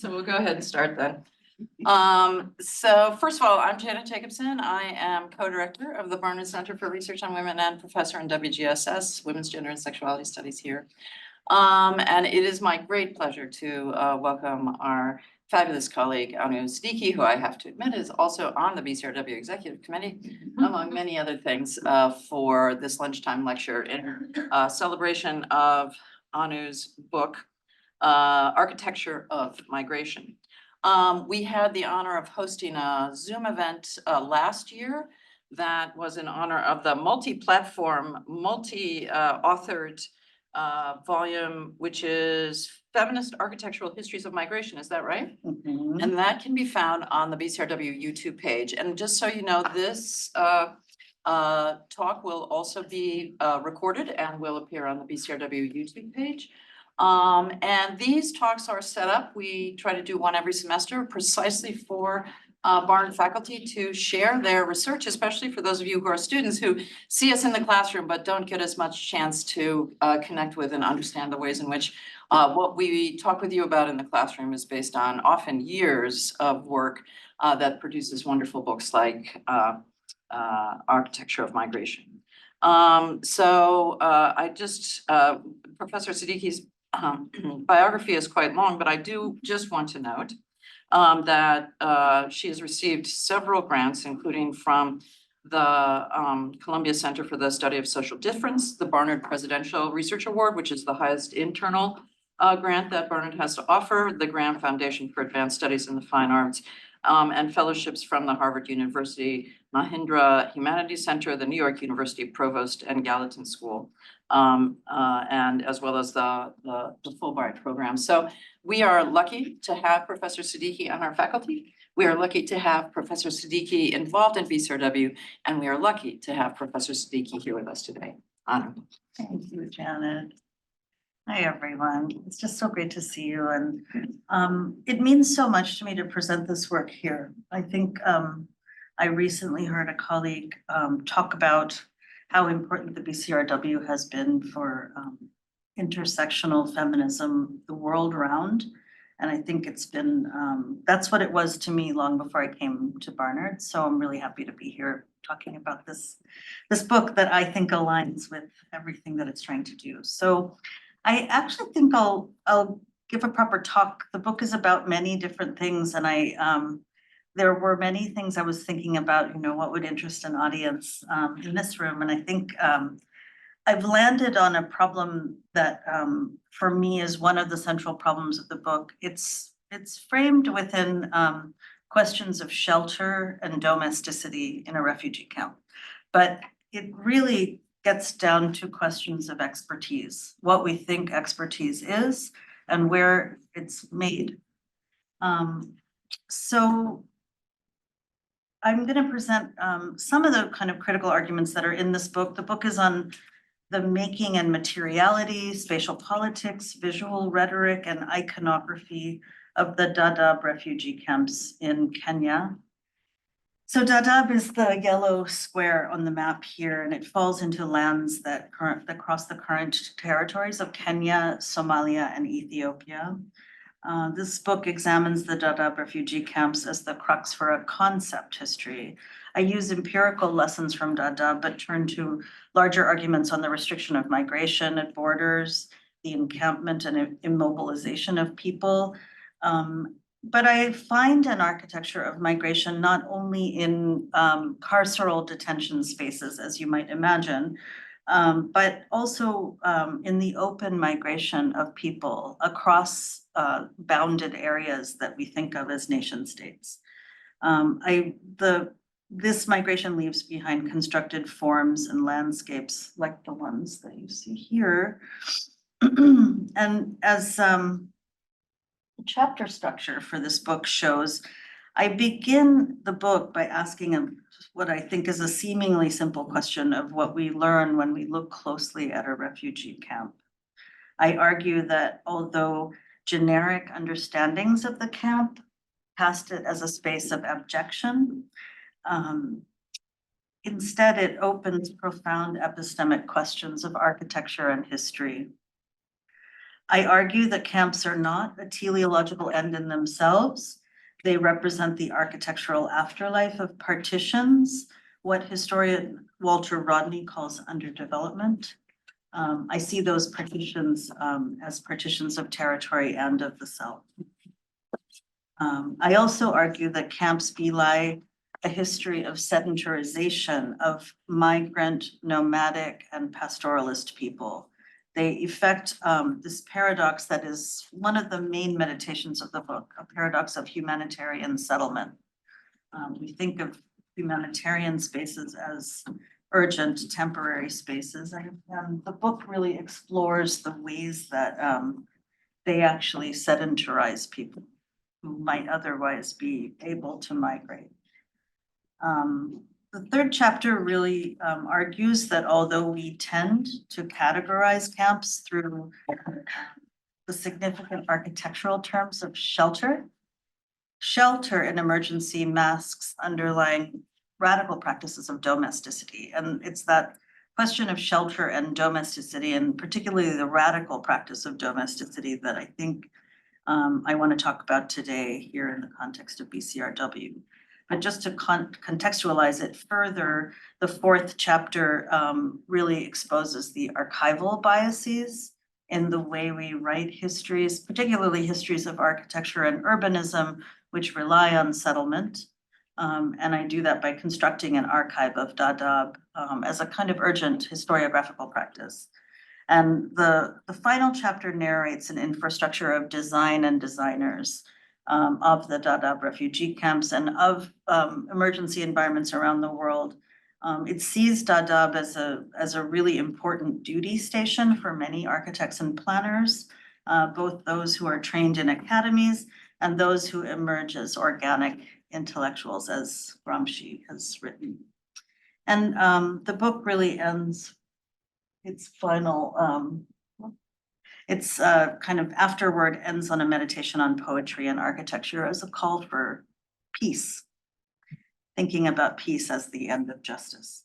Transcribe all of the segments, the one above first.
So we'll go ahead and start then. So first of all, I'm Janet Jacobson. I am co-director of the Barnard Center for Research on Women and professor in WGSS, Women's Gender and Sexuality Studies here. And it is my great pleasure to welcome our fabulous colleague, Anooradha Iyer Siddiqi, who I have to admit is also on the BCRW Executive Committee, among many other things, for this lunchtime lecture in celebration of Anu's book, Architecture of Migration. We had the honor of hosting a Zoom event last year that was in honor of the multi-platform, multi-authored volume, which is Feminist Architectural Histories of Migration. Is that right? Mm-hmm. And that can be found on the BCRW YouTube page. And just so you know, this talk will also be recorded and will appear on the BCRW YouTube page. And these talks are set up. We try to do one every semester precisely for Barnard faculty to share their research, especially for those of you who are students who see us in the classroom but don't get as much chance to connect with and understand the ways in which what we talk with you about in the classroom is based on often years of work that produces wonderful books like Architecture of Migration. Professor Siddiqui's biography is quite long, but I do just want to note that she has received several grants, including from the Columbia Center for the Study of Social Difference, the Barnard Presidential Research Award, which is the highest internal grant that Barnard has to offer, the Graham Foundation for Advanced Studies in the Fine Arts, and fellowships from the Harvard University Mahindra Humanities Center, the New York University Provost and Gallatin School, and as well as the Fulbright program. So we are lucky to have Professor Siddiqi on our faculty. We are lucky to have Professor Siddiqi involved in BCRW, and we are lucky to have Professor Siddiqi here with us today. Anu. Thank you, Janet. Hi, everyone. It's just so great to see you. And it means so much to me to present this work here. I think I recently heard a colleague talk about how important the BCRW has been for intersectional feminism the world around. And I think it's been, that's what it was to me long before I came to Barnard. So I'm really happy to be here talking about this book that I think aligns with everything that it's trying to do. So I actually think I'll give a proper talk. The book is about many different things, and there were many things I was thinking about, what would interest an audience in this room. And I think I've landed on a problem that for me is one of the central problems of the book. It's framed within questions of shelter and domesticity in a refugee camp, but it really gets down to questions of expertise, what we think expertise is and where it's made. So I'm going to present some of the kind of critical arguments that are in this book. The book is on the making and materiality, spatial politics, visual rhetoric, and iconography of the Dadaab refugee camps in Kenya. So Dadaab is the yellow square on the map here, and it falls into lands that cross the current territories of Kenya, Somalia, and Ethiopia. This book examines the Dadaab refugee camps as the crux for a concept history. I use empirical lessons from Dadaab, but turn to larger arguments on the restriction of migration at borders, the encampment and immobilization of people. But I find an architecture of migration not only in carceral detention spaces, as you might imagine, but also in the open migration of people across bounded areas that we think of as nation states. This migration leaves behind constructed forms and landscapes like the ones that you see here. And as the chapter structure for this book shows, I begin the book by asking what I think is a seemingly simple question of what we learn when we look closely at a refugee camp. I argue that although generic understandings of the camp cast it as a space of abjection, instead it opens profound epistemic questions of architecture and history. I argue that camps are not a teleological end in themselves. They represent the architectural afterlife of partitions, what historian Walter Rodney calls underdevelopment. I see those partitions as partitions of territory and of the self. I also argue that camps belie a history of sedentarization of migrant, nomadic, and pastoralist people. They effect this paradox that is one of the main meditations of the book, a paradox of humanitarian settlement. We think of humanitarian spaces as urgent temporary spaces, and the book really explores the ways that they actually sedentarize people who might otherwise be able to migrate. The third chapter really argues that although we tend to categorize camps through the significant architectural terms of shelter, shelter in emergency masks underlying radical practices of domesticity. And it's that question of shelter and domesticity, and particularly the radical practice of domesticity, that I think I want to talk about today here in the context of BCRW. But just to contextualize it further, the fourth chapter really exposes the archival biases in the way we write histories, particularly histories of architecture and urbanism, which rely on settlement. And I do that by constructing an archive of Dadaab as a kind of urgent historiographical practice. And the final chapter narrates an infrastructure of design and designers of the Dadaab refugee camps and of emergency environments around the world. It sees Dadaab as a really important duty station for many architects and planners, both those who are trained in academies and those who emerge as organic intellectuals, as Gramsci has written. And the book really ends its final, kind of afterword ends on a meditation on poetry and architecture as a call for peace, thinking about peace as the end of justice.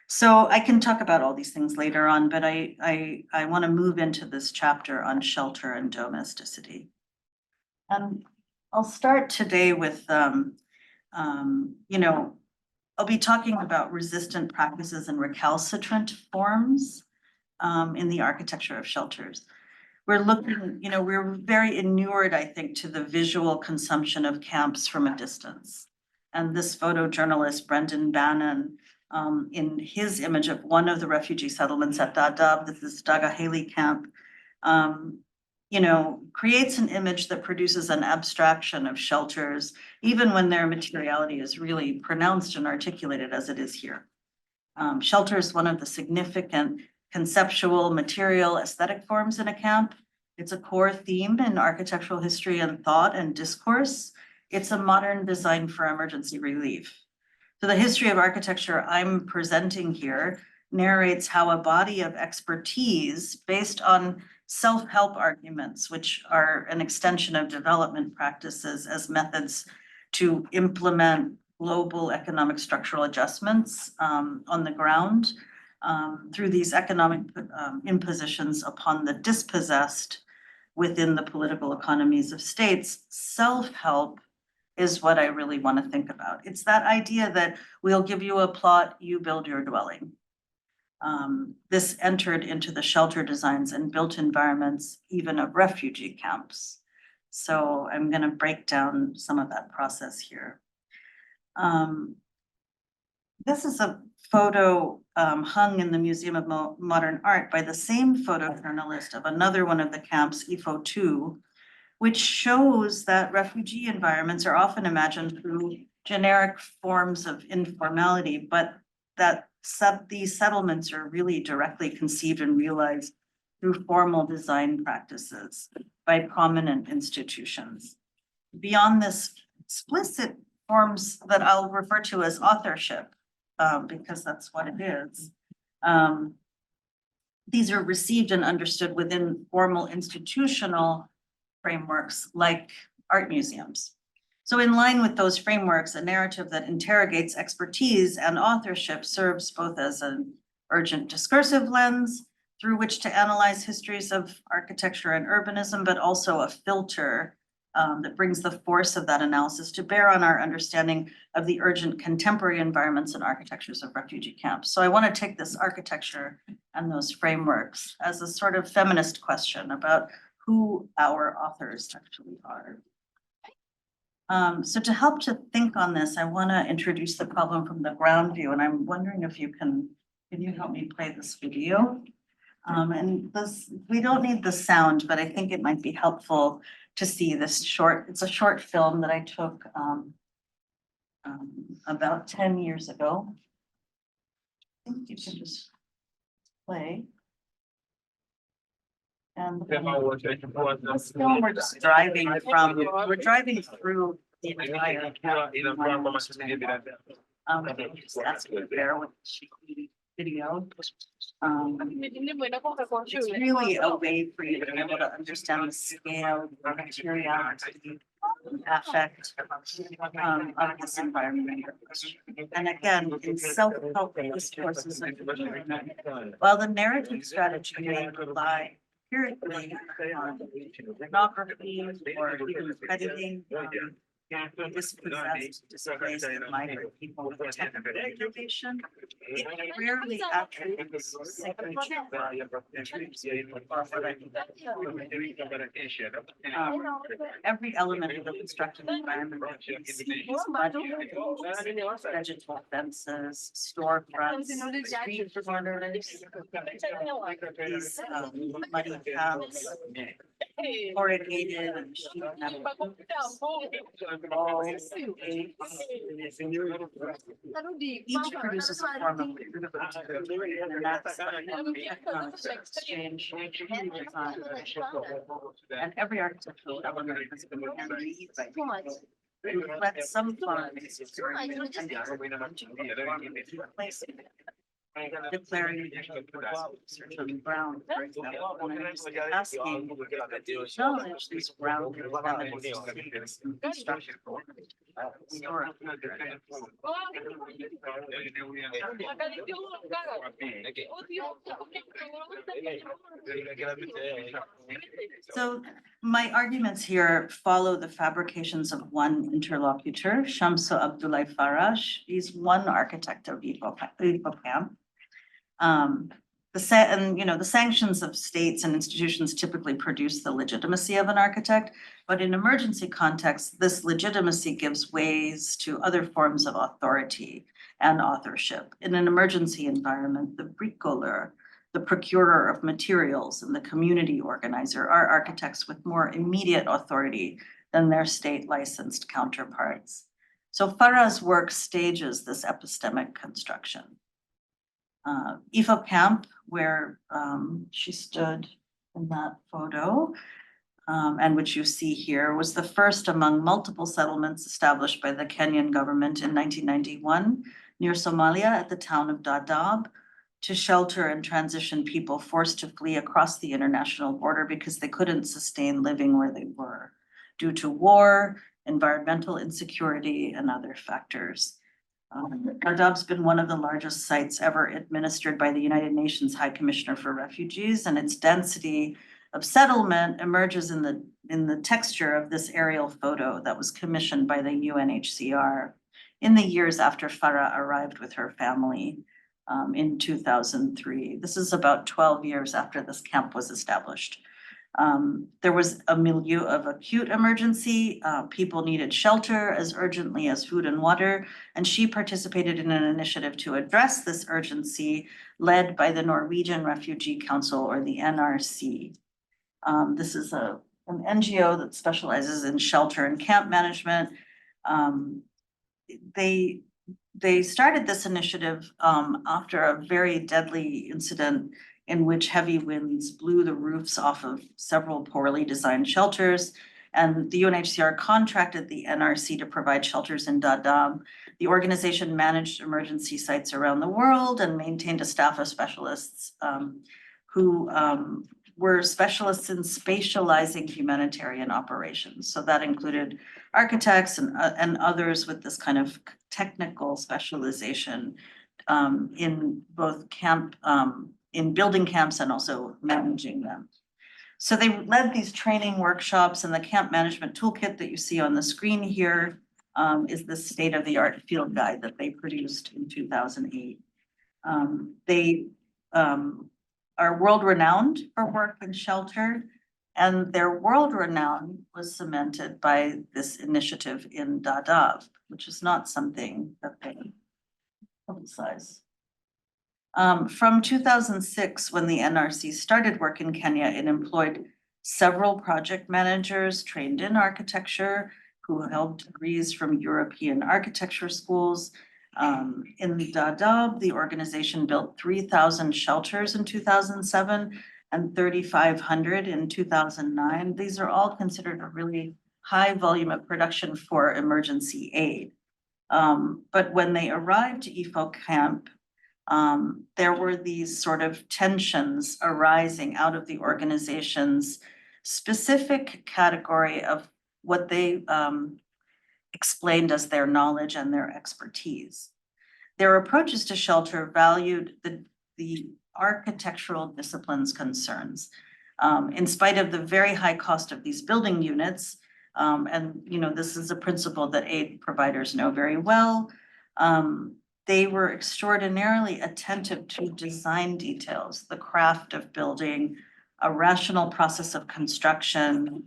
So I can talk about all these things later on, but I want to move into this chapter on shelter and domesticity. And I'll start today with, I'll be talking about resistant practices and recalcitrant forms in the architecture of shelters. We're looking, we're very inured, I think, to the visual consumption of camps from a distance. And this photojournalist, Brendan Bannon, in his image of one of the refugee settlements at Dadaab, this is Dagaheli camp, creates an image that produces an abstraction of shelters, even when their materiality is really pronounced and articulated as it is here. Shelter is one of the significant conceptual, material, aesthetic forms in a camp. It's a core theme in architectural history and thought and discourse. It's a modern design for emergency relief. So the history of architecture I'm presenting here narrates how a body of expertise based on self-help arguments, which are an extension of development practices as methods to implement global economic structural adjustments on the ground through these economic impositions upon the dispossessed within the political economies of states. Self-help is what I really want to think about. It's that idea that we'll give you a plot, you build your dwelling. This entered into the shelter designs and built environments, even of refugee camps. So I'm going to break down some of that process here. This is a photo hung in the Museum of Modern Art by the same photojournalist of another one of the camps, IFO 2, which shows that refugee environments are often imagined through generic forms of informality, but that these settlements are really directly conceived and realized through formal design practices by prominent institutions. Beyond this explicit forms that I'll refer to as authorship, because that's what it is. These are received and understood within formal institutional frameworks like art museums. So in line with those frameworks, a narrative that interrogates expertise and authorship serves both as an urgent discursive lens through which to analyze histories of architecture and urbanism, but also a filter that brings the force of that analysis to bear on our understanding of the urgent contemporary environments and architectures of refugee camps. So I want to take this architecture and those frameworks as a sort of feminist question about who our authors actually are. So to help to think on this, I want to introduce the problem from the ground view, and I'm wondering if you can you help me play this video? And this, we don't need the sound, but I think it might be helpful to see this short, it's a short film that I took about 10 years ago. I think you can just play. And this film, we're just driving we're driving through the entire just ask you to bear with the video. It's really a way for you to be able to understand the scale, the materiality, the affect of this environment. And again, in self-help discourses, while the narrative strategy may rely empirically on ethnography or even crediting dispossessed, displaced, and migrant people with technical information, it rarely attributes signature value every element of the constructed environment that we see is mud areas, vegetable fences, storefronts, street corners, these muddy paths, corrugated and sheet metal walls, gates. Each produces a form of and that's economic exchange, and every architectural element has been handmade by people. It reflects some form of experience and replacing it. Declaring research on ground, for example, and I'm just asking to challenge these ground feminist in construction. So my arguments here follow the fabrications of one interlocutor, Shamsu Abdullahi Faraj. He's one architect of Camp. The sanctions of states and institutions typically produce the legitimacy of an architect, but in emergency contexts, this legitimacy gives ways to other forms of authority and authorship. In an emergency environment, the bricoleur, the procurer of materials, and the community organizer are architects with more immediate authority than their state licensed counterparts. So Farah's work stages this epistemic construction. Ifo Camp, where she stood in that photo, and which you see here, was the first among multiple settlements established by the Kenyan government in 1991 near Somalia at the town of Dadaab to shelter and transition people forced to flee across the international border because they couldn't sustain living where they were due to war, environmental insecurity, and other factors. Dadaab's been one of the largest sites ever administered by the United Nations High Commissioner for Refugees, and its density of settlement emerges in the texture of this aerial photo that was commissioned by the UNHCR in the years after Farah arrived with her family in 2003. This is about 12 years after this camp was established. There was a milieu of acute emergency. People needed shelter as urgently as food and water, and she participated in an initiative to address this urgency led by the Norwegian Refugee Council, or the NRC. This is an NGO that specializes in shelter and camp management. They started this initiative after a very deadly incident in which heavy winds blew the roofs off of several poorly designed shelters. And the UNHCR contracted the NRC to provide shelters in Dadaab. The organization managed emergency sites around the world and maintained a staff of specialists who were specialists in spatializing humanitarian operations. So that included architects and others with this kind of technical specialization in both camp in building camps and also managing them. So they led these training workshops, and the camp management toolkit that you see on the screen here is the state-of-the-art field guide that they produced in 2008. They are world-renowned for work in shelter, and their world renown was cemented by this initiative in Dadaab, which is not something that they publicize. From 2006, when the NRC started work in Kenya, it employed several project managers trained in architecture who held degrees from European architecture schools. In Dadaab, the organization built 3,000 shelters in 2007 and 3,500 in 2009. These are all considered a really high volume of production for emergency aid. But when they arrived to Ifo camp, there were these sort of tensions arising out of the organization's specific category of what they explained as their knowledge and their expertise. Their approaches to shelter valued the architectural discipline's concerns. In spite of the very high cost of these building units, and this is a principle that aid providers know very well, they were extraordinarily attentive to design details, the craft of building, a rational process of construction.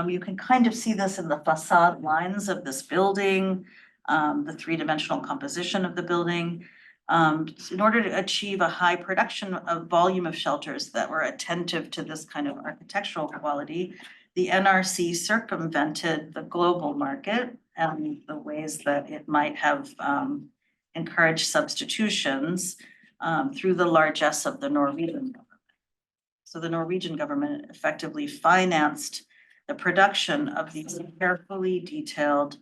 You can kind of see this in the facade lines of this building, the three-dimensional composition of the building. In order to achieve a high production of volume of shelters that were attentive to this kind of architectural quality, the NRC circumvented the global market and the ways that it might have encouraged substitutions through the largesse of the Norwegian government. So the Norwegian government effectively financed the production of these carefully detailed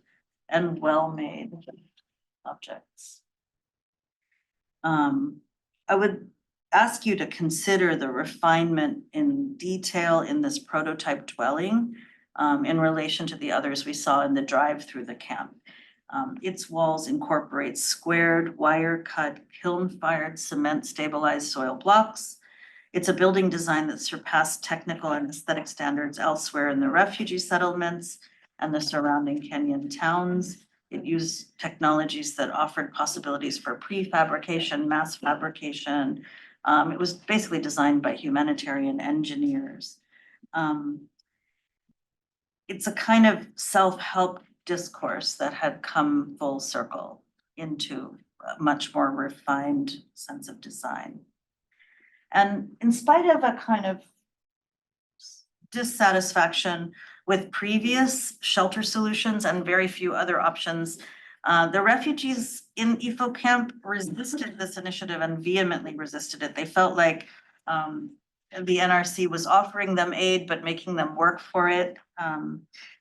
and well-made objects. I would ask you to consider the refinement in detail in this prototype dwelling in relation to the others we saw in the drive through the camp. Its walls incorporate squared, wire-cut, kiln-fired, cement-stabilized soil blocks. It's a building design that surpassed technical and aesthetic standards elsewhere in the refugee settlements and the surrounding Kenyan towns. It used technologies that offered possibilities for prefabrication, mass fabrication. It was basically designed by humanitarian engineers. It's a kind of self-help discourse that had come full circle into a much more refined sense of design. And in spite of a kind of dissatisfaction with previous shelter solutions and very few other options, the refugees in Ifo camp resisted this initiative and vehemently resisted it. They felt like the NRC was offering them aid, but making them work for it.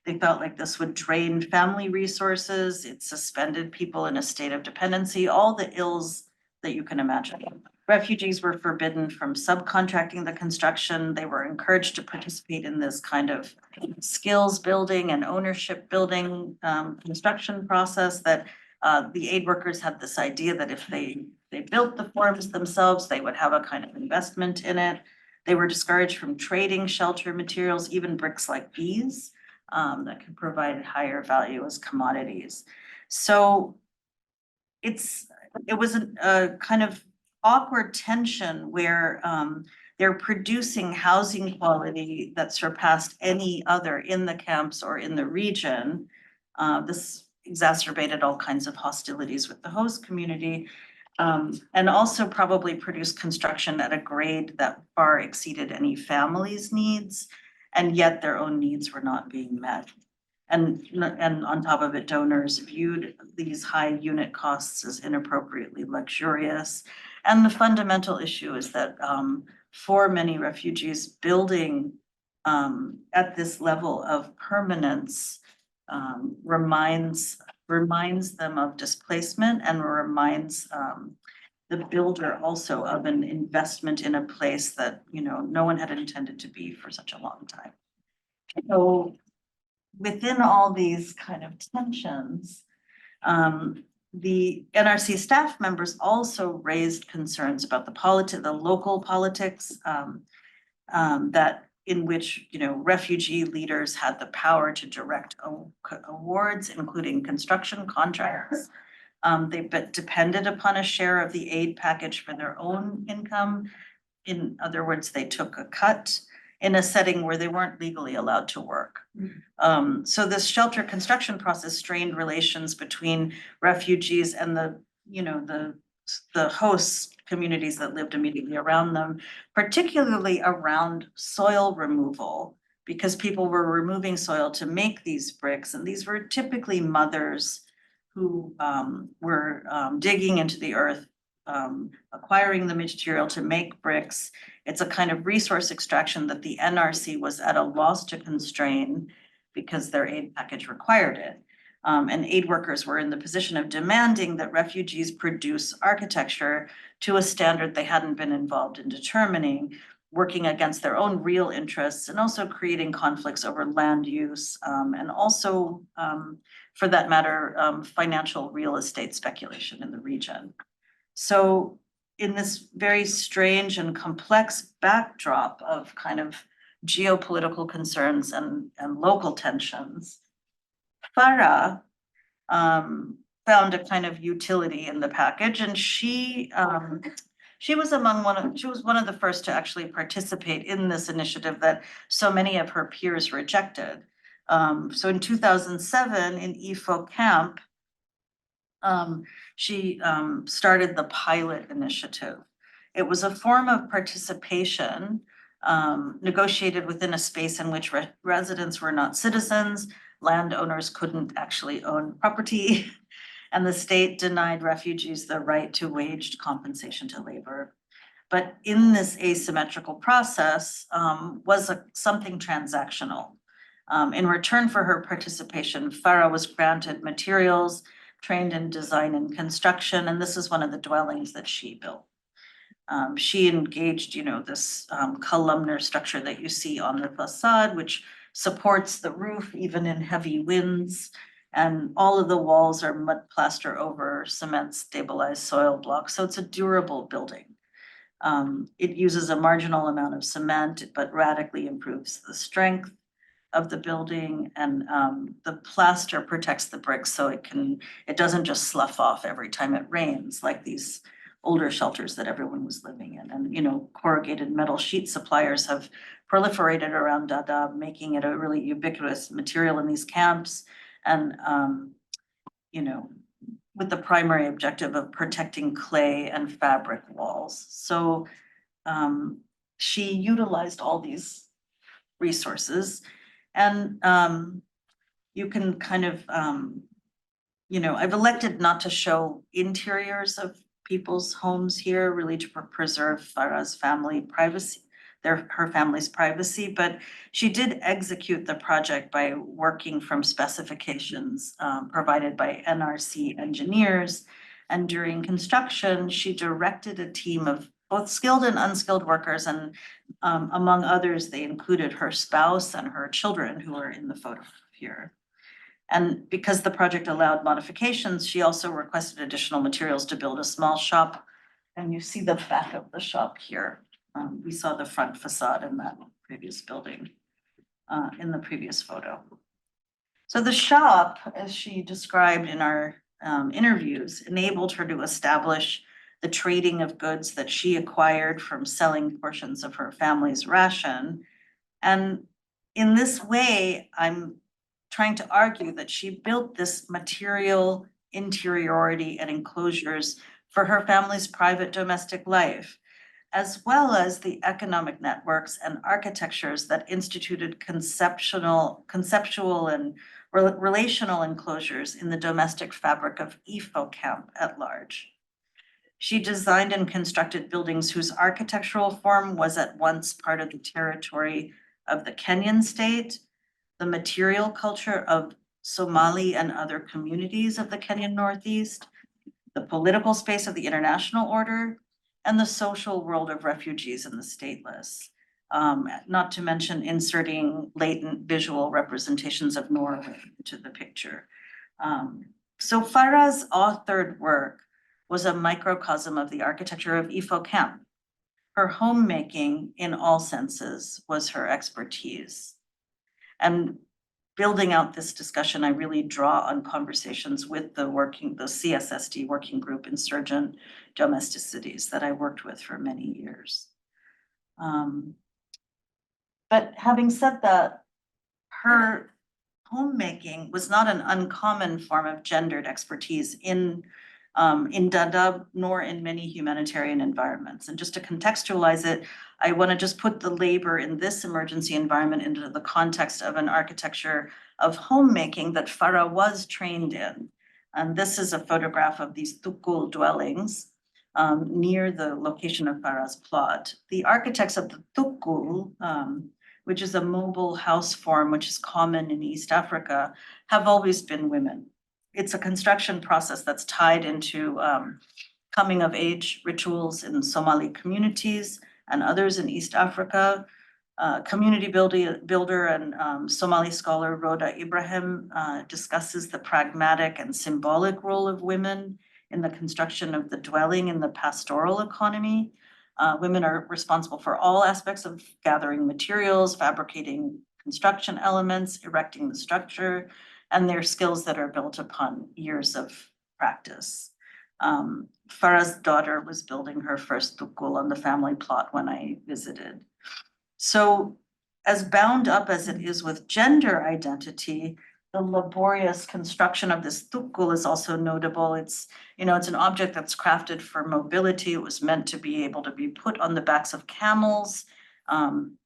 They felt like this would drain family resources. It suspended people in a state of dependency, all the ills that you can imagine. Refugees were forbidden from subcontracting the construction. They were encouraged to participate in this kind of skills building and ownership building construction process that the aid workers had this idea that if they built the forms themselves, they would have a kind of investment in it. They were discouraged from trading shelter materials, even bricks like these, that could provide higher value as commodities. So it was a kind of awkward tension where they're producing housing quality that surpassed any other in the camps or in the region. This exacerbated all kinds of hostilities with the host community, and also probably produced construction at a grade that far exceeded any family's needs, and yet their own needs were not being met. And on top of it, donors viewed these high unit costs as inappropriately luxurious. And the fundamental issue is that for many refugees, building at this level of permanence reminds them of displacement and reminds the builder also of an investment in a place that no one had intended to be for such a long time. So within all these kind of tensions, the NRC staff members also raised concerns about the local politics, that in which, refugee leaders had the power to direct awards, including construction contracts. They depended upon a share of the aid package for their own income. In other words, they took a cut in a setting where they weren't legally allowed to work. So this shelter construction process strained relations between refugees and the host communities that lived immediately around them, particularly around soil removal, because people were removing soil to make these bricks, and these were typically mothers who were digging into the earth, acquiring the material to make bricks. It's a kind of resource extraction that the NRC was at a loss to constrain because their aid package required it. And aid workers were in the position of demanding that refugees produce architecture to a standard they hadn't been involved in determining, working against their own real interests and also creating conflicts over land use, and also, for that matter, financial real estate speculation in the region. So in this very strange and complex backdrop of kind of geopolitical concerns and local tensions, Farah found a kind of utility in the package, and she was one of the first to actually participate in this initiative that so many of her peers rejected. So in 2007 in Ifo camp, she started the pilot initiative. It was a form of participation negotiated within a space in which residents were not citizens, landowners couldn't actually own property, and the state denied refugees the right to waged compensation to labor. But in this asymmetrical process was something transactional. In return for her participation, Farah was granted materials, trained in design and construction, and this is one of the dwellings that she built. She engaged, this columnar structure that you see on the facade, which supports the roof even in heavy winds, and all of the walls are mud plaster over cement stabilized soil blocks, so it's a durable building. It uses a marginal amount of cement, but radically improves the strength of the building, and the plaster protects the bricks so it doesn't just slough off every time it rains like these older shelters that everyone was living in. And corrugated metal sheet suppliers have proliferated around Dadaab, making it a really ubiquitous material in these camps, and with the primary objective of protecting clay and fabric walls. So she utilized all these resources. And you can kind of, I've elected not to show interiors of people's homes here, really to preserve Farah's family privacy, her family's privacy, but she did execute the project by working from specifications provided by NRC engineers. And during construction, she directed a team of both skilled and unskilled workers, and among others, they included her spouse and her children who are in the photo here. And because the project allowed modifications, she also requested additional materials to build a small shop. And you see the back of the shop here. We saw the front facade in that previous building, in the previous photo. So the shop, as she described in our interviews, enabled her to establish the trading of goods that she acquired from selling portions of her family's ration. And in this way, I'm trying to argue that she built this material interiority and enclosures for her family's private domestic life, as well as the economic networks and architectures that instituted conceptual and relational enclosures in the domestic fabric of Ifo camp at large. She designed and constructed buildings whose architectural form was at once part of the territory of the Kenyan state, the material culture of Somali and other communities of the Kenyan Northeast, the political space of the international order, and the social world of refugees and the stateless. Not to mention inserting latent visual representations of Norway into the picture. So Farah's authored work was a microcosm of the architecture of Ifo camp. Her homemaking, in all senses, was her expertise. And building out this discussion, I really draw on conversations with the CSSD working group Insurgent Domesticities that I worked with for many years. But having said that, her homemaking was not an uncommon form of gendered expertise in Dadaab nor in many humanitarian environments. And just to contextualize it, I want to just put the labor in this emergency environment into the context of an architecture of homemaking that Farah was trained in. And this is a photograph of these tukul dwellings near the location of Farah's plot. The architects of the tukul, which is a mobile house form which is common in East Africa, have always been women. It's a construction process that's tied into coming of age rituals in Somali communities and others in East Africa. Community builder and Somali scholar Rhoda Ibrahim discusses the pragmatic and symbolic role of women in the construction of the dwelling in the pastoral economy. Women are responsible for all aspects of gathering materials, fabricating construction elements, erecting the structure, and their skills that are built upon years of practice. Farah's daughter was building her first tukul on the family plot when I visited. So as bound up as it is with gender identity, the laborious construction of this tukul is also notable. It's an object that's crafted for mobility. It was meant to be able to be put on the backs of camels,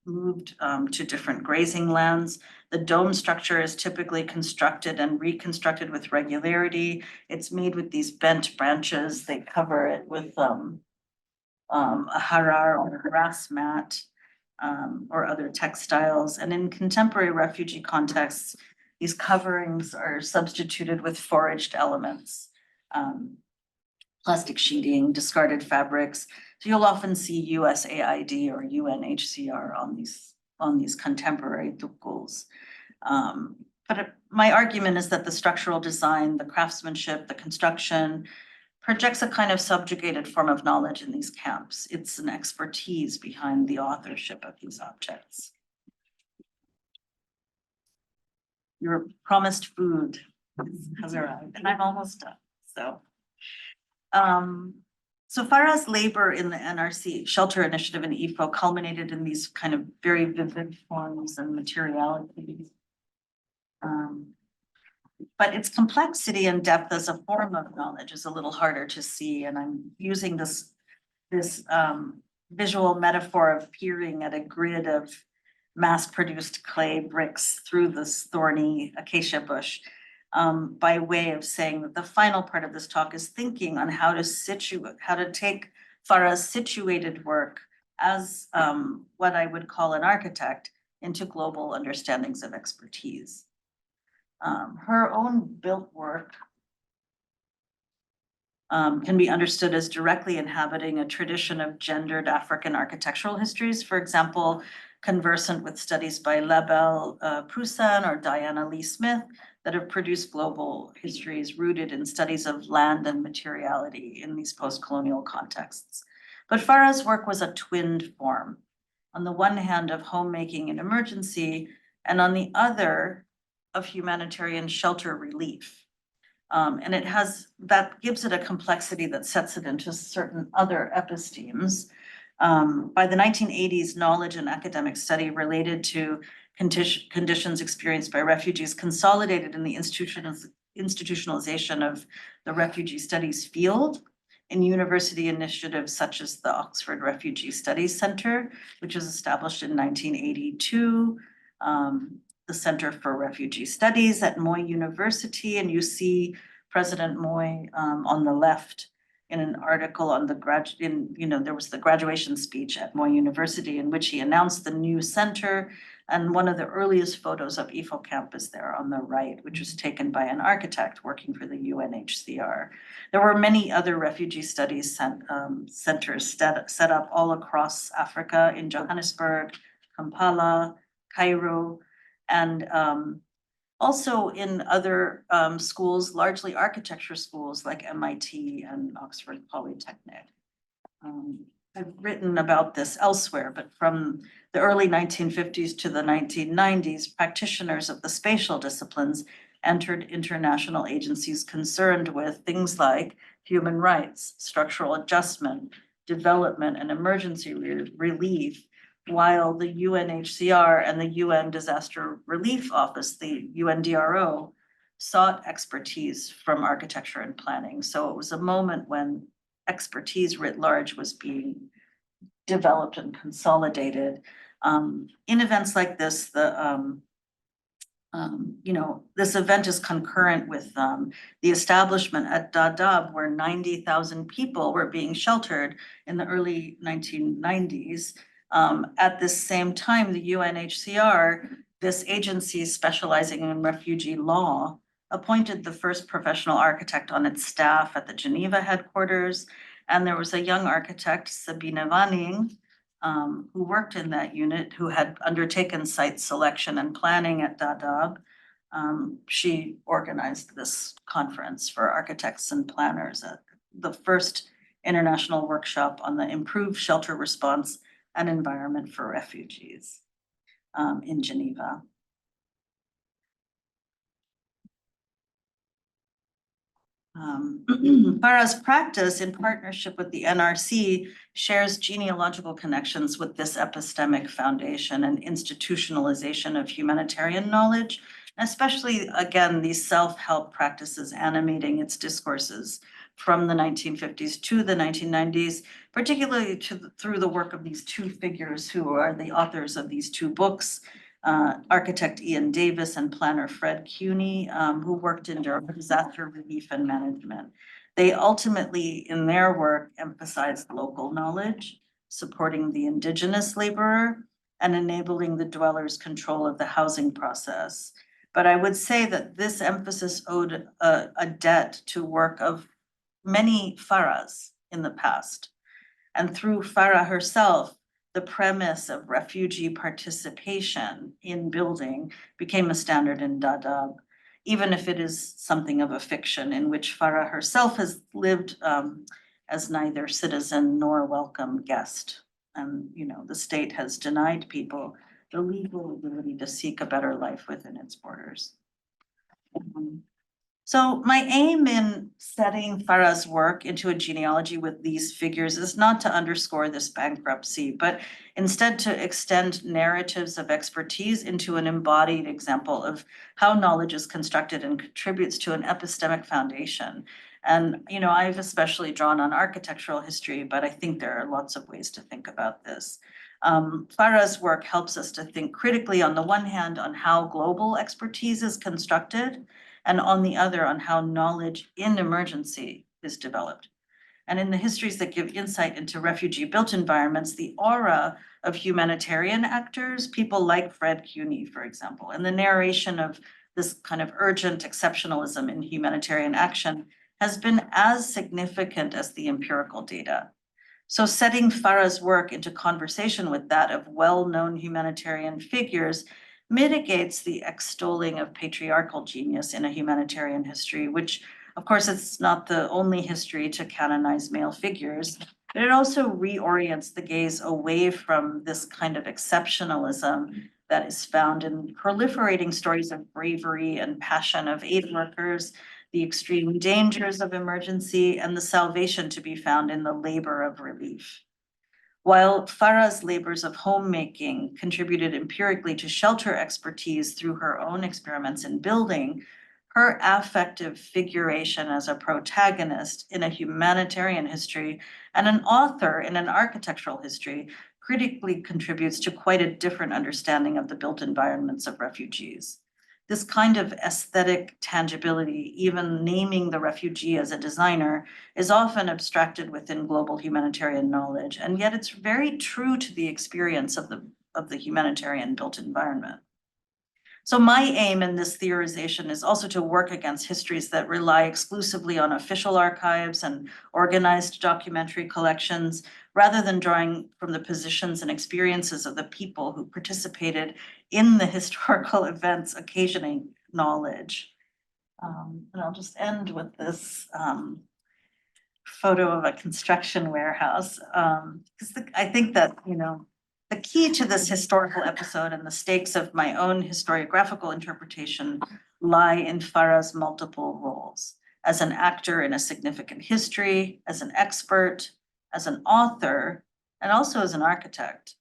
moved to different grazing lands. The dome structure is typically constructed and reconstructed with regularity. It's made with these bent branches. They cover it with a harar or a grass mat or other textiles. And in contemporary refugee contexts, these coverings are substituted with foraged elements, plastic sheeting, discarded fabrics. So you'll often see USAID or UNHCR on these contemporary tukuls. But my argument is that the structural design, the craftsmanship, the construction projects a kind of subjugated form of knowledge in these camps. It's an expertise behind the authorship of these objects. Your promised food has arrived, and I'm almost done. So Farah's labor in the NRC shelter initiative in Ifo culminated in these kind of very vivid forms and materialities. But its complexity and depth as a form of knowledge is a little harder to see, and I'm using this visual metaphor of peering at a grid of mass-produced clay bricks through this thorny acacia bush, by way of saying that the final part of this talk is thinking on how to take Farah's situated work as what I would call an architect into global understandings of expertise. Her own built work can be understood as directly inhabiting a tradition of gendered African architectural histories. For example, conversant with studies by Labelle Proussin or Diana Lee Smith that have produced global histories rooted in studies of land and materiality in these post-colonial contexts. But Farah's work was a twinned form. On the one hand of homemaking and emergency, and on the other of humanitarian shelter relief. And that gives it a complexity that sets it into certain other epistemes. By the 1980s, knowledge and academic study related to conditions experienced by refugees consolidated in the institutionalization of the refugee studies field in university initiatives such as the Oxford Refugee Studies Center, which was established in 1982. The Center for Refugee Studies at Moi University, and you see President Moi on the left in an article on there was the graduation speech at Moi University in which he announced the new center, and one of the earliest photos of Ifo campus there on the right, which was taken by an architect working for the UNHCR. There were many other refugee studies centers set up all across Africa in Johannesburg, Kampala, Cairo, and also in other schools, largely architecture schools like MIT and Oxford Polytechnic. I've written about this elsewhere, but from the early 1950s to the 1990s, practitioners of the spatial disciplines entered international agencies concerned with things like human rights, structural adjustment, development, and emergency relief, while the UNHCR and the UN Disaster Relief Office, the UNDRO, sought expertise from architecture and planning. So it was a moment when expertise writ large was being developed and consolidated. In events like this, this event is concurrent with the establishment at Dadaab, where 90,000 people were being sheltered in the early 1990s. At this same time, the UNHCR, this agency specializing in refugee law, appointed the first professional architect on its staff at the Geneva headquarters. And there was a young architect, Sabine Vanning, who worked in that unit, who had undertaken site selection and planning at Dadaab. She organized this conference for architects and planners, the first international workshop on the improved shelter response and environment for refugees in Geneva. Farah's practice, in partnership with the NRC, shares genealogical connections with this epistemic foundation and institutionalization of humanitarian knowledge, especially, again, these self-help practices animating its discourses from the 1950s to the 1990s, particularly through the work of these two figures who are the authors of these two books, architect Ian Davis and planner Fred Cuny, who worked in disaster relief and management. They ultimately, in their work, emphasized local knowledge, supporting the indigenous laborer, and enabling the dwellers' control of the housing process. But I would say that this emphasis owed a debt to work of many Farahs in the past. And through Farah herself, the premise of refugee participation in building became a standard in Dadaab, even if it is something of a fiction in which Farah herself has lived as neither citizen nor welcome guest. And, the state has denied people the legal ability to seek a better life within its borders. So my aim in setting Farah's work into a genealogy with these figures is not to underscore this bankruptcy, but instead to extend narratives of expertise into an embodied example of how knowledge is constructed and contributes to an epistemic foundation. And, I've especially drawn on architectural history, but I think there are lots of ways to think about this. Farah's work helps us to think critically, on the one hand, on how global expertise is constructed, and on the other, on how knowledge in emergency is developed. And in the histories that give insight into refugee-built environments, the aura of humanitarian actors, people like Fred Cuny, for example, and the narration of this kind of urgent exceptionalism in humanitarian action has been as significant as the empirical data. So setting Farah's work into conversation with that of well-known humanitarian figures mitigates the extolling of patriarchal genius in a humanitarian history, which, of course, it's not the only history to canonize male figures, but it also reorients the gaze away from this kind of exceptionalism that is found in proliferating stories of bravery and passion of aid workers, the extreme dangers of emergency, and the salvation to be found in the labor of relief. While Farah's labors of homemaking contributed empirically to shelter expertise through her own experiments in building, her affective figuration as a protagonist in a humanitarian history and an author in an architectural history critically contributes to quite a different understanding of the built environments of refugees. This kind of aesthetic tangibility, even naming the refugee as a designer, is often abstracted within global humanitarian knowledge, and yet it's very true to the experience of the humanitarian built environment. So my aim in this theorization is also to work against histories that rely exclusively on official archives and organized documentary collections, rather than drawing from the positions and experiences of the people who participated in the historical events occasioning knowledge. And I'll just end with this photo of a construction warehouse. Because I think that, the key to this historical episode and the stakes of my own historiographical interpretation lie in Farah's multiple roles as an actor in a significant history, as an expert, as an author, and also as an architect.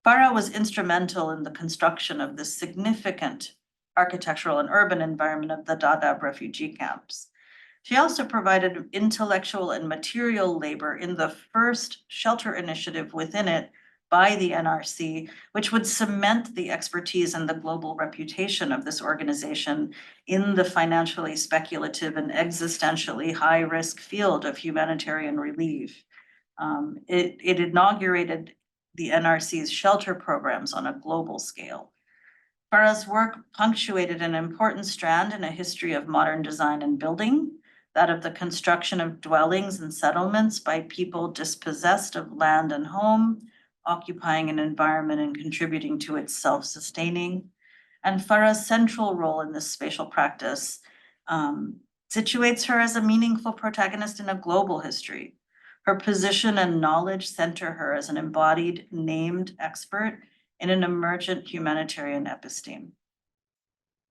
Farah was instrumental in the construction of this significant architectural and urban environment of the Dadaab refugee camps. She also provided intellectual and material labor in the first shelter initiative within it by the NRC, which would cement the expertise and the global reputation of this organization in the financially speculative and existentially high-risk field of humanitarian relief. It inaugurated the NRC's shelter programs on a global scale. Farah's work punctuated an important strand in a history of modern design and building, that of the construction of dwellings and settlements by people dispossessed of land and home, occupying an environment and contributing to its self-sustaining. And Farah's central role in this spatial practice situates her as a meaningful protagonist in a global history. Her position and knowledge center her as an embodied, named expert in an emergent humanitarian episteme.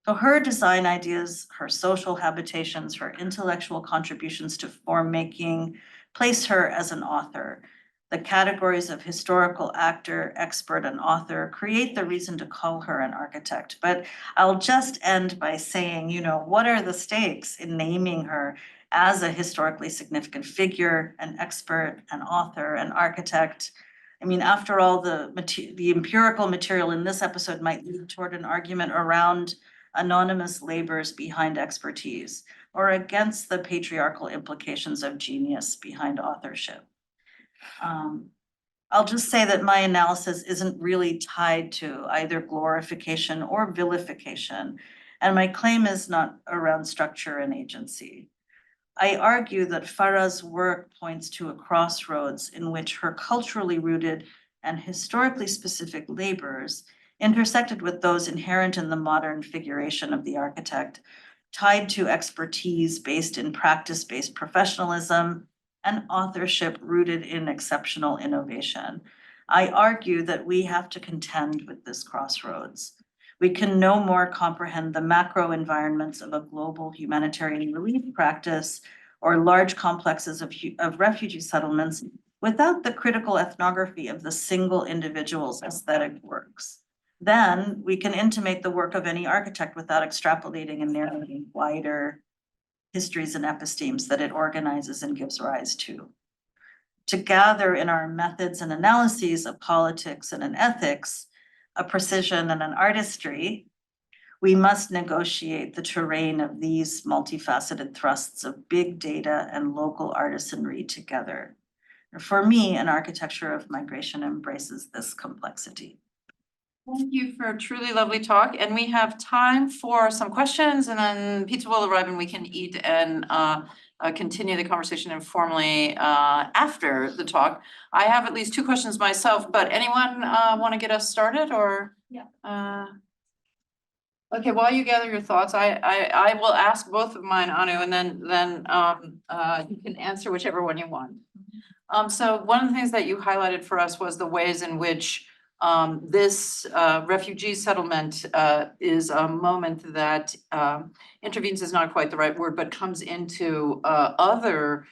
So her design ideas, her social habitations, her intellectual contributions to form making place her as an author. The categories of historical actor, expert, and author create the reason to call her an architect. But I'll just end by saying, what are the stakes in naming her as a historically significant figure, an expert, an author, an architect? I mean, after all, the empirical material in this episode might lead toward an argument around anonymous labors behind expertise, or against the patriarchal implications of genius behind authorship. I'll just say that my analysis isn't really tied to either glorification or vilification, and my claim is not around structure and agency. I argue that Farah's work points to a crossroads in which her culturally rooted and historically specific labors intersected with those inherent in the modern figuration of the architect, tied to expertise based in practice-based professionalism and authorship rooted in exceptional innovation. I argue that we have to contend with this crossroads. We can no more comprehend the macro environments of a global humanitarian relief practice or large complexes of refugee settlements without the critical ethnography of the single individual's aesthetic works. Then we can intimate the work of any architect without extrapolating and narrating wider histories and epistemes that it organizes and gives rise to. To gather in our methods and analyses of politics and an ethics, a precision and an artistry, we must negotiate the terrain of these multifaceted thrusts of big data and local artisanry together. For me, an architecture of migration embraces this complexity. Thank you for a truly lovely talk, and we have time for some questions, and then pizza will arrive and we can eat and continue the conversation informally after the talk. I have at least 2 questions myself, but anyone want to get us started or? Yeah. Okay, while you gather your thoughts, I will ask both of mine, Anu, and then you can answer whichever one you want. So one of the things that you highlighted for us was the ways in which this refugee settlement is a moment that intervenes is not quite the right word, but comes into other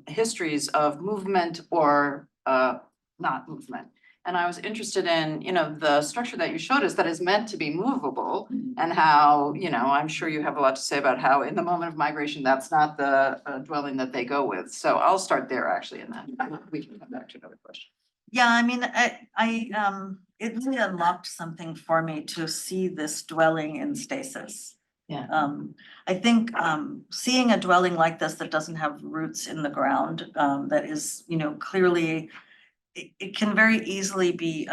histories of movement or not movement. And I was interested in, the structure that you showed us that is meant to be movable, and how, I'm sure you have a lot to say about how in the moment of migration, that's not the dwelling that they go with. So I'll start there actually, and then we can come back to another question. Yeah, I mean, it really unlocked something for me to see this dwelling in stasis. Yeah. I think seeing a dwelling like this that doesn't have roots in the ground, that is, clearly, it can very easily be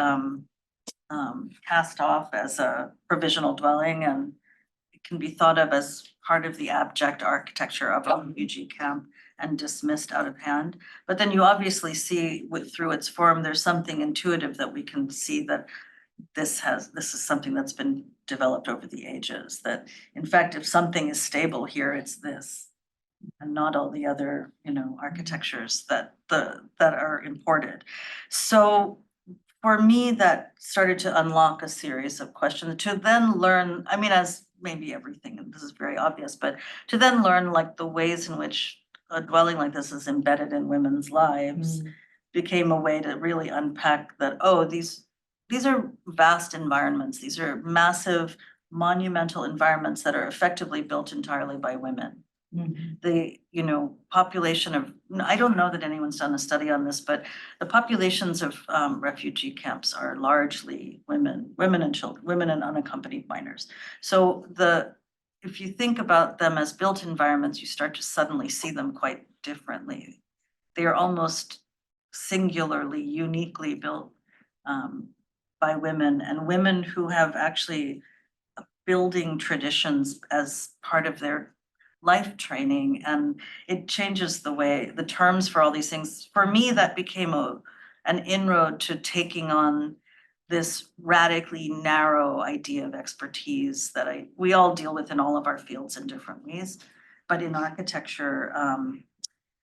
cast off as a provisional dwelling, and it can be thought of as part of the abject architecture of a refugee camp and dismissed out of hand. But then you obviously see through its form, there's something intuitive that we can see that, this is something that's been developed over the ages, that in fact, if something is stable here, it's this. And not all the other, architectures that are imported. So for me, that started to unlock a series of questions to then learn, I mean, as maybe everything, and this is very obvious, but to then learn like the ways in which a dwelling like this is embedded in women's lives became a way to really unpack that, oh, these are vast environments. These are massive, monumental environments that are effectively built entirely by women. The, population of, I don't know that anyone's done a study on this, but the populations of refugee camps are largely women and children, women and unaccompanied minors. So if you think about them as built environments, you start to suddenly see them quite differently. They are almost singularly, uniquely built by women, and women who have actually building traditions as part of their life training, and it changes the terms for all these things. For me, that became an inroad to taking on this radically narrow idea of expertise that we all deal with in all of our fields in different ways. But in architecture,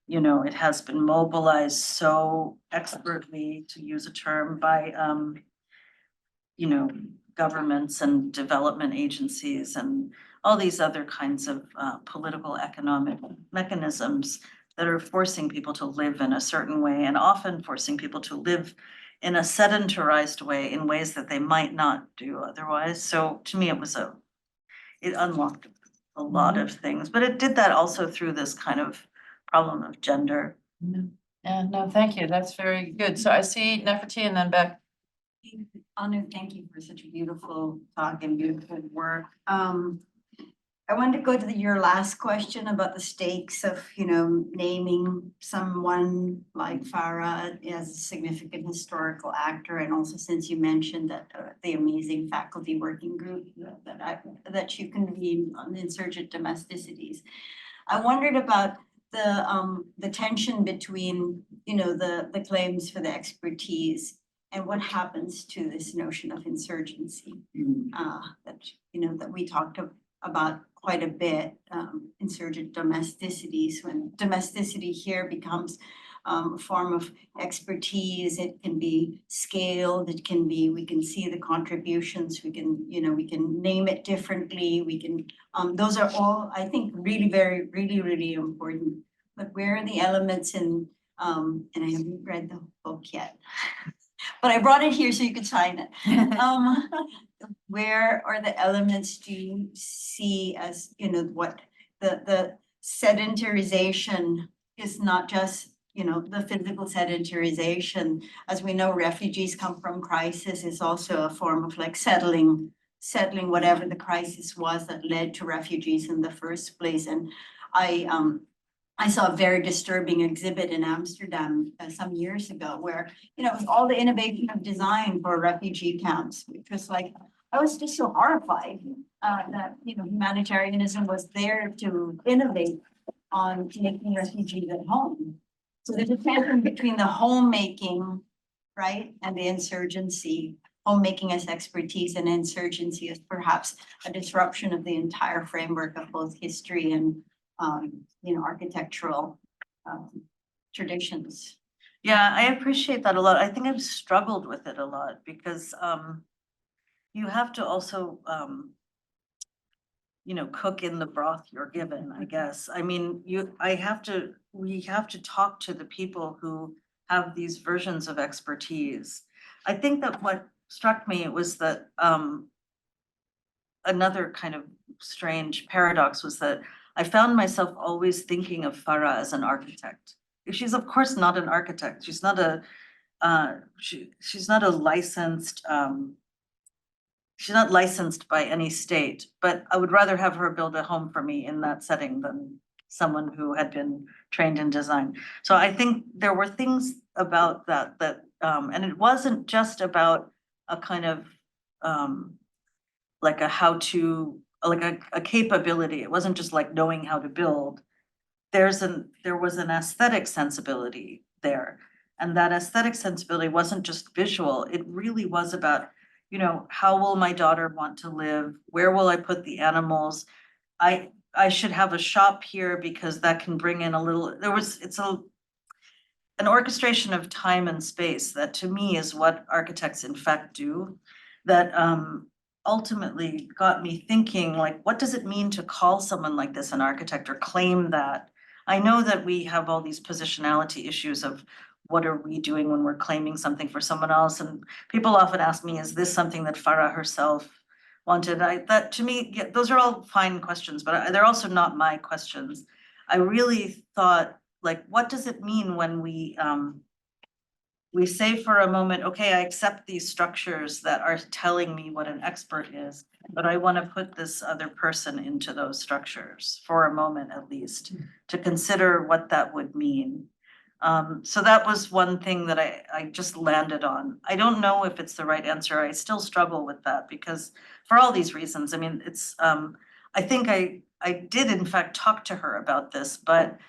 it has been mobilized so expertly, to use a term, by governments and development agencies and all these other kinds of political economic mechanisms that are forcing people to live in a certain way, and often forcing people to live in a sedentarized way, in ways that they might not do otherwise. So to me, it unlocked a lot of things, but it did that also through this kind of problem of gender. Yeah, no, thank you. That's very good. So I see Nefertiti and then Beck. Anu, thank you for such a beautiful talk and beautiful work. I wanted to go to your last question about the stakes of, naming someone like Farah as a significant historical actor, and also since you mentioned that the amazing faculty working group that you convened on insurgent domesticities. I wondered about the tension between, the claims for the expertise and what happens to this notion of insurgency that we talked about quite a bit, insurgent domesticities, when domesticity here becomes a form of expertise. It can be scaled, we can see the contributions, we can name it differently, those are all, I think, really important. But where are the elements in, and I haven't read the book yet, but I brought it here so you could sign it. Where are the elements do you see as, what the sedentarization is not just, the physical sedentarization. As we know, refugees come from crisis is also a form of like settling whatever the crisis was that led to refugees in the first place. And I saw a very disturbing exhibit in Amsterdam some years ago where, it was all the innovation of design for refugee camps, which was like, I was just so horrified that, humanitarianism was there to innovate on making refugees at home. So there's a tension between the homemaking, right, and the insurgency. Homemaking as expertise and insurgency as perhaps a disruption of the entire framework of both history and architectural traditions. Yeah, I appreciate that a lot. I think I've struggled with it a lot because you have to also cook in the broth you're given, I guess. I mean, we have to talk to the people who have these versions of expertise. I think that what struck me was that another kind of strange paradox was that I found myself always thinking of Farah as an architect. She's of course not an architect. She's not a she's not a licensed she's not licensed by any state, but I would rather have her build a home for me in that setting than someone who had been trained in design. So I think there were things about that and it wasn't just about a kind of like a how to, like a capability. It wasn't just like knowing how to build. There was an aesthetic sensibility there. And that aesthetic sensibility wasn't just visual. It really was about you know, how will my daughter want to live? Where will I put the animals? I should have a shop here because that can bring in a little, it's an orchestration of time and space that to me is what architects in fact do. That ultimately got me thinking, like, what does it mean to call someone like this an architect or claim that? I know that we have all these positionality issues of what are we doing when we're claiming something for someone else? And people often ask me, is this something that Farah herself wanted? That to me, yeah, those are all fine questions, but they're also not my questions. I really thought, like, what does it mean when we say for a moment, okay, I accept these structures that are telling me what an expert is, but I want to put this other person into those structures for a moment at least, to consider what that would mean. So that was one thing that I just landed on. I don't know if it's the right answer. I still struggle with that because for all these reasons, I mean, it's, I think I did in fact talk to her about this, but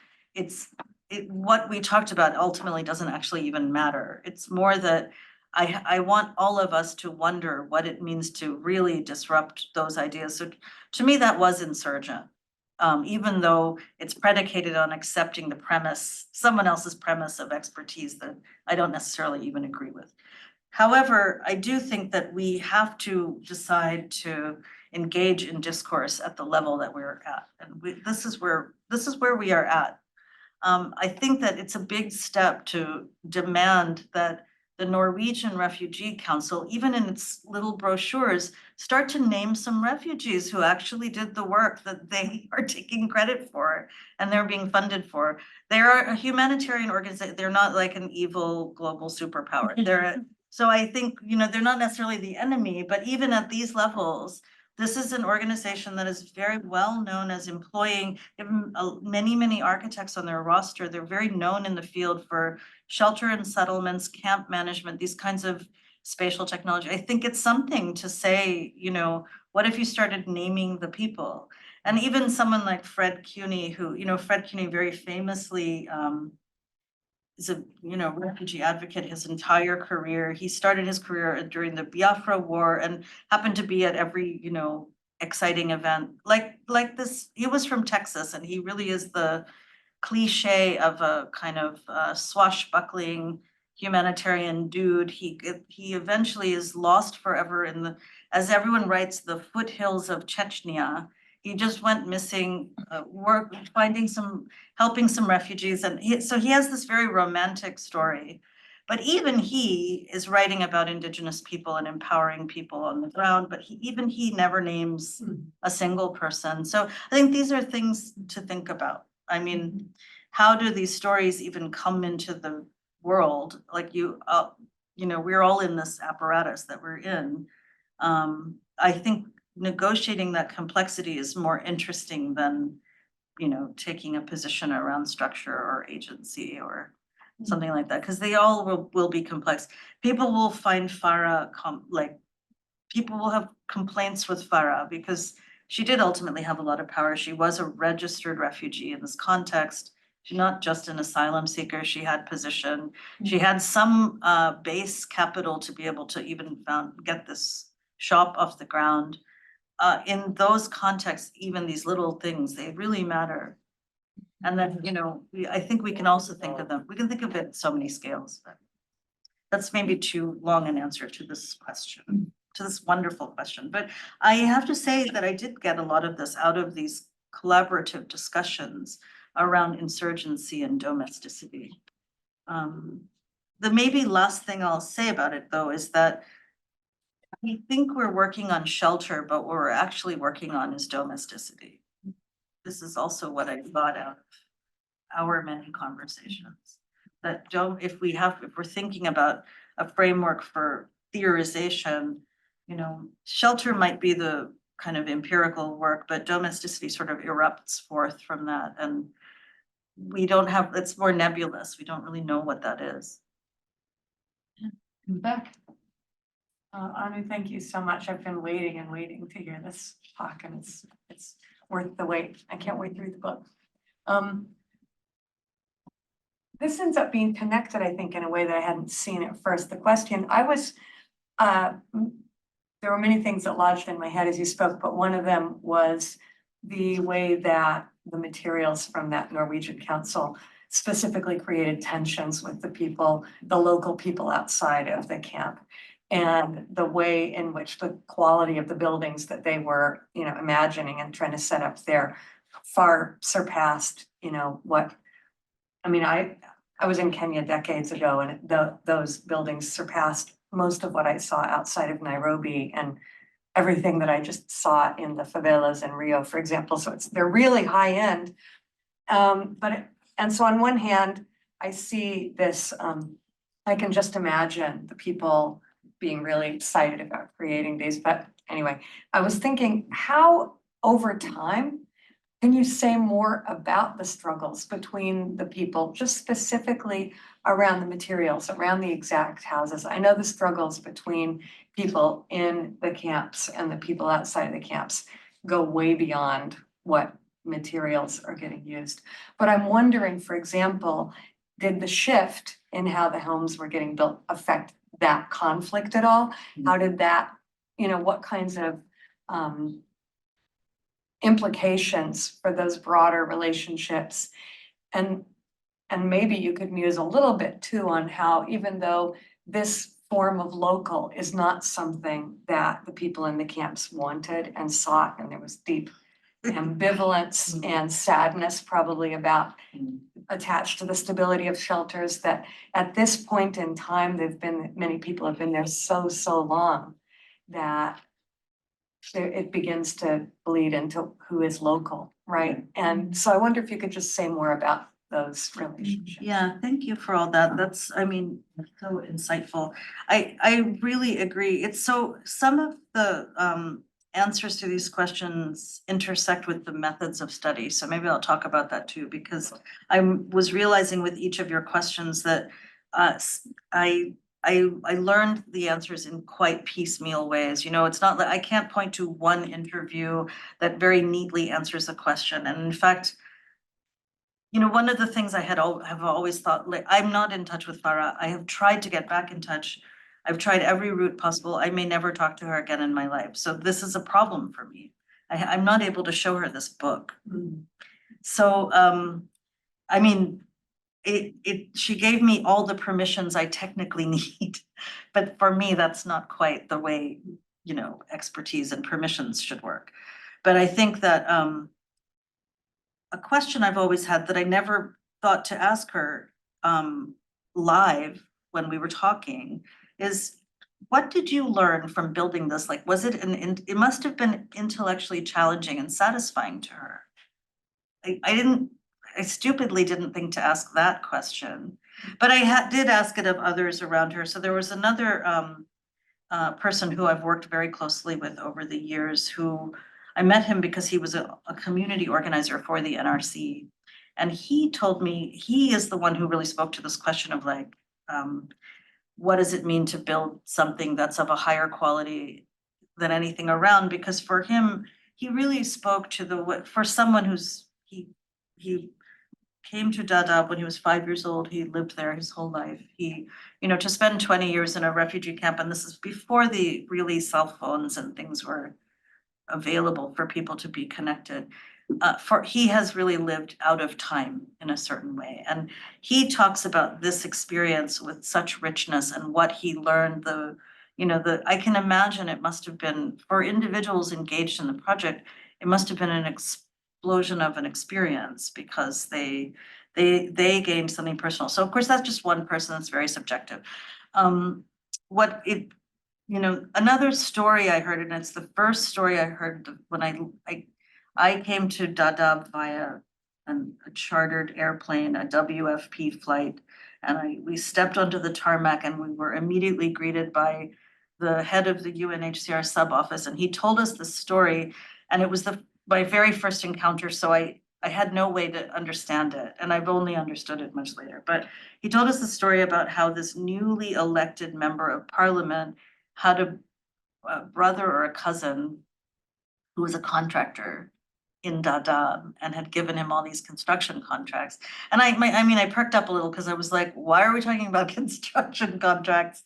what we talked about ultimately doesn't actually even matter. It's more that I want all of us to wonder what it means to really disrupt those ideas. So to me, that was insurgent. Even though it's predicated on accepting the premise, someone else's premise of expertise that I don't necessarily even agree with. However, I do think that we have to decide to engage in discourse at the level that we're at. And this is where we are at. I think that it's a big step to demand that the Norwegian Refugee Council, even in its little brochures, start to name some refugees who actually did the work that they are taking credit for and they're being funded for. They are a humanitarian organization. They're not like an evil global superpower. So I think, you know, they're not necessarily the enemy, but even at these levels, this is an organization that is very well known as employing many architects on their roster. They're very known in the field for shelter and settlements, camp management, these kinds of spatial technology. I think it's something to say, you know, what if you started naming the people? And even someone like Fred Cuny, who, you know, Fred Cuny very famously is a, you know, refugee advocate his entire career. He started his career during the Biafra War and happened to be at every, you know, exciting event. Like this, he was from Texas and he really is the cliche of a kind of swashbuckling humanitarian dude. He eventually is lost forever in the, as everyone writes, the foothills of Chechnya. He just went missing, helping some refugees, and so he has this very romantic story. But even he is writing about indigenous people and empowering people on the ground, but even he never names a single person. So I think these are things to think about. I mean, how do these stories even come into the world? Like you know, we're all in this apparatus that we're in. I think negotiating that complexity is more interesting than, you know, taking a position around structure or agency or something like that, because they all will be complex. People will find Farah people will have complaints with Farah because she did ultimately have a lot of power. She was a registered refugee in this context. She's not just an asylum seeker. She had position. She had some base capital to be able to even get this shop off the ground. In those contexts, even these little things, they really matter. And then, you know, I think we can also think of them, we can think of it at so many scales, but that's maybe too long an answer to this question, to this wonderful question. But I have to say that I did get a lot of this out of these collaborative discussions around insurgency and domesticity. The maybe last thing I'll say about it though is that we think we're working on shelter, but what we're actually working on is domesticity. This is also what I got out of our many conversations. That if we're thinking about a framework for theorization, you know, shelter might be the kind of empirical work, but domesticity sort of erupts forth from that. And we don't have, it's more nebulous. We don't really know what that is. Beck. Anu, thank you so much. I've been waiting and waiting to hear this talk, and it's worth the wait. I can't wait through the book. This ends up being connected, I think, in a way that I hadn't seen at first. The question I was there were many things that lodged in my head as you spoke, but one of them was the way that the materials from that Norwegian council specifically created tensions with the people, the local people outside of the camp. And the way in which the quality of the buildings that they were, imagining and trying to set up there far surpassed, what, I mean, I was in Kenya decades ago and those buildings surpassed most of what I saw outside of Nairobi and everything that I just saw in the favelas in Rio, for example. So they're really high end. And so on one hand, I see this, I can just imagine the people being really excited about creating these. But anyway, I was thinking, how over time can you say more about the struggles between the people, just specifically around the materials, around the exact houses? I know the struggles between people in the camps and the people outside of the camps go way beyond what materials are getting used. But I'm wondering, for example, did the shift in how the homes were getting built affect that conflict at all? How did that, what kinds of implications for those broader relationships? And maybe you could muse a little bit too on how, even though this form of local is not something that the people in the camps wanted and sought, and there was deep ambivalence and sadness probably about attached to the stability of shelters, that at this point in time, many people have been there so long that it begins to bleed into who is local, right? And so I wonder if you could just say more about those relationships. Yeah, thank you for all that. That's, so insightful. I really agree. It's so, some of the answers to these questions intersect with the methods of study. So maybe I'll talk about that too, because I was realizing with each of your questions that I learned the answers in quite piecemeal ways. It's not that I can't point to one interview that very neatly answers a question. And in fact, one of the things I have always thought, like, I'm not in touch with Farah. I have tried to get back in touch. I've tried every route possible. I may never talk to her again in my life. So this is a problem for me. I'm not able to show her this book. So, she gave me all the permissions I technically need, but for me, that's not quite the way, expertise and permissions should work. But I think that a question I've always had that I never thought to ask her live when we were talking is, what did you learn from building this? Like, was it it must have been intellectually challenging and satisfying to her. I stupidly didn't think to ask that question, but I did ask it of others around her. So there was another person who I've worked very closely with over the years, who I met him because he was a community organizer for the NRC. And he told me, he is the one who really spoke to this question of like, what does it mean to build something that's of a higher quality than anything around? Because for him, he really spoke to for someone he came to Dadaab when he was 5 years old. He lived there his whole life. To spend 20 years in a refugee camp, and this is before the really cell phones and things were available for people to be connected. He has really lived out of time in a certain way. And he talks about this experience with such richness and what he learned, I can imagine it must have been, for individuals engaged in the project, it must have been an explosion of an experience, because they gained something personal. So of course, that's just one person, that's very subjective. Another story I heard, and it's the first story I heard when I came to Dadaab via a chartered airplane, a WFP flight, and we stepped onto the tarmac and we were immediately greeted by the head of the UNHCR sub office, and he told us the story, and it was my very first encounter, so I had no way to understand it, and I've only understood it much later. But he told us the story about how this newly elected member of parliament had a brother or a cousin who was a contractor in Dadaab and had given him all these construction contracts. And I perked up a little, because I was like, why are we talking about construction contracts?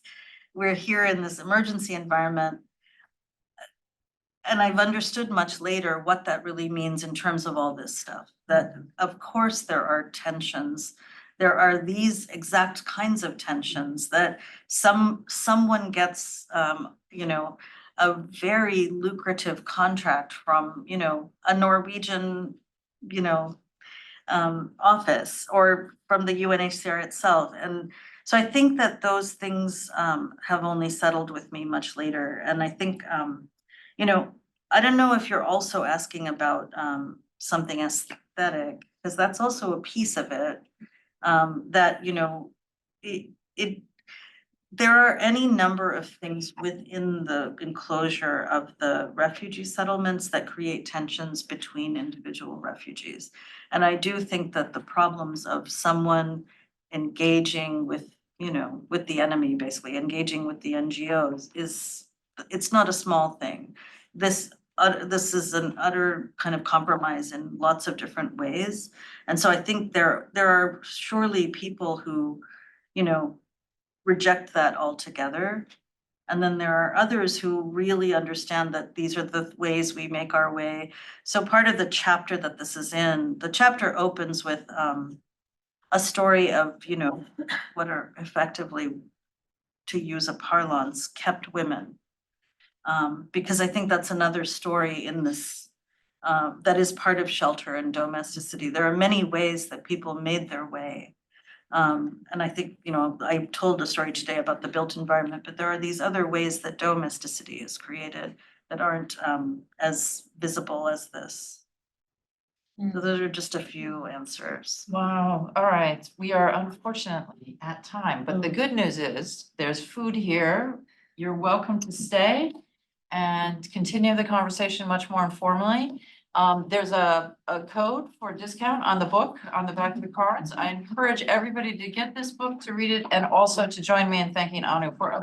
We're here in this emergency environment. and I've understood much later what that really means in terms of all this stuff, that of course there are tensions. There are these exact kinds of tensions that someone gets, you know, a very lucrative contract from, you know, a Norwegian, you know, office or from the UNHCR itself. And so I think that those things have only settled with me much later. And I think, you know, I don't know if you're also asking about something aesthetic, because that's also a piece of it. That, you know, there are any number of things within the enclosure of the refugee settlements that create tensions between individual refugees. And I do think that the problems of someone engaging with, you know, with the enemy, basically engaging with the NGOs it's not a small thing. This is an utter kind of compromise in lots of different ways. And so I think there are surely people who, you know, reject that altogether. And then there are others who really understand that these are the ways we make our way. So part of the chapter that this is in, the chapter opens with a story of, you know, what are effectively, to use a parlance, kept women. Because I think that's another story in this that is part of shelter and domesticity. There are many ways that people made their way. And I think, you know, I told a story today about the built environment, but there are these other ways that domesticity is created that aren't as visible as this. So those are just a few answers. Wow, all right, we are unfortunately at time, but the good news is there's food here. You're welcome to stay and continue the conversation much more informally. There's a code for discount on the book on the back of the cards. I encourage everybody to get this book, to read it, and also to join me in thanking Anu for a